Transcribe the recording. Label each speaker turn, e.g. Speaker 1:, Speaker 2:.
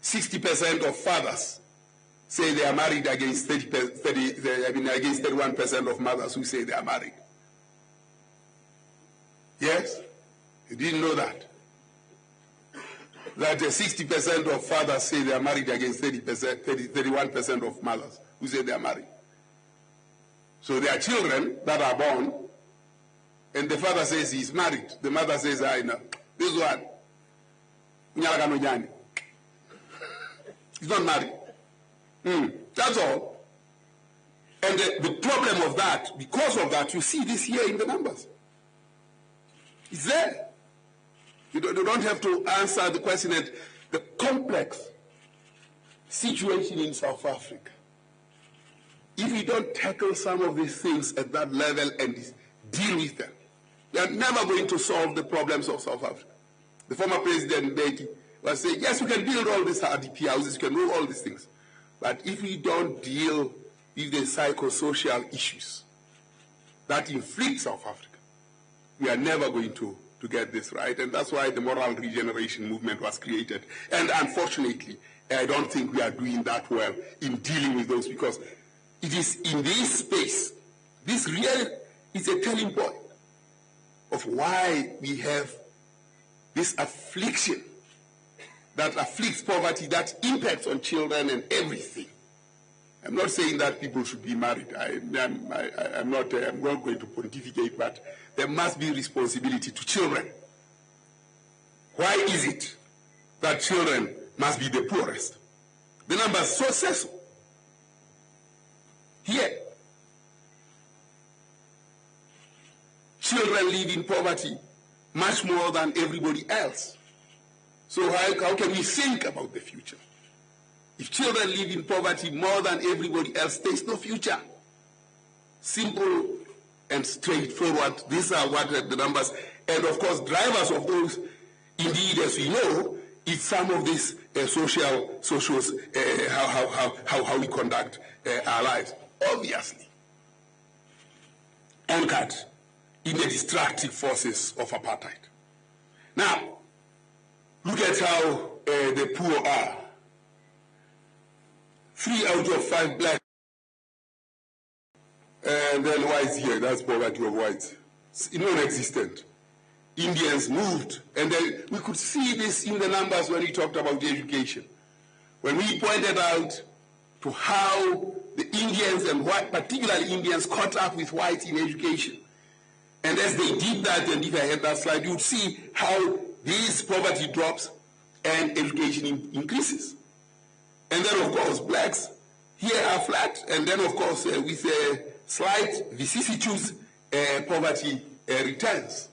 Speaker 1: 60% of fathers say they are married against against 31% of mothers who say they are married. Yes? You didn't know that? That 60% of fathers say they are married against 31% of mothers who say they are married. So there are children that are born, and the father says he's married. The mother says, I know. This one, he's not married. That's all. And the problem of that, because of that, you see this here in the numbers. It's there. You don't have to answer the question at the complex situation in South Africa. If we don't tackle some of these things at that level and deal with them, we are never going to solve the problems of South Africa. The former president, Mbeki, was saying, yes, we can build all these RDP houses, we can do all these things. But if we don't deal with the psychosocial issues that inflict South Africa, we are never going to get this right. And that's why the moral regeneration movement was created. And unfortunately, I don't think we are doing that well in dealing with those, because it is in this space, this really is a telling point of why we have this affliction that afflicts poverty, that impacts on children and everything. I'm not saying that people should be married. I'm not going to pontificate, but there must be responsibility to children. Why is it that children must be the poorest? The numbers so say so. Here, children live in poverty much more than everybody else. So how can we think about the future? If children live in poverty more than everybody else, there is no future. Simple and straightforward. These are what the numbers. And of course, drivers of those, indeed, as we know, is some of these socials, how we conduct our lives. Obviously, anchored in the destructive forces of apartheid. Now, look at how the poor are. 3 out of 5 black, and then whites here, that's poverty of whites. It's non-existent. Indians moved, and then we could see this in the numbers when we talked about education. When we pointed out to how the Indians and white, particularly Indians, caught up with whites in education. And as they did that, and if I had that slide, you would see how this poverty drops and education increases. And then, of course, blacks here are flat, and then, of course, with slight vicissitudes, poverty returns.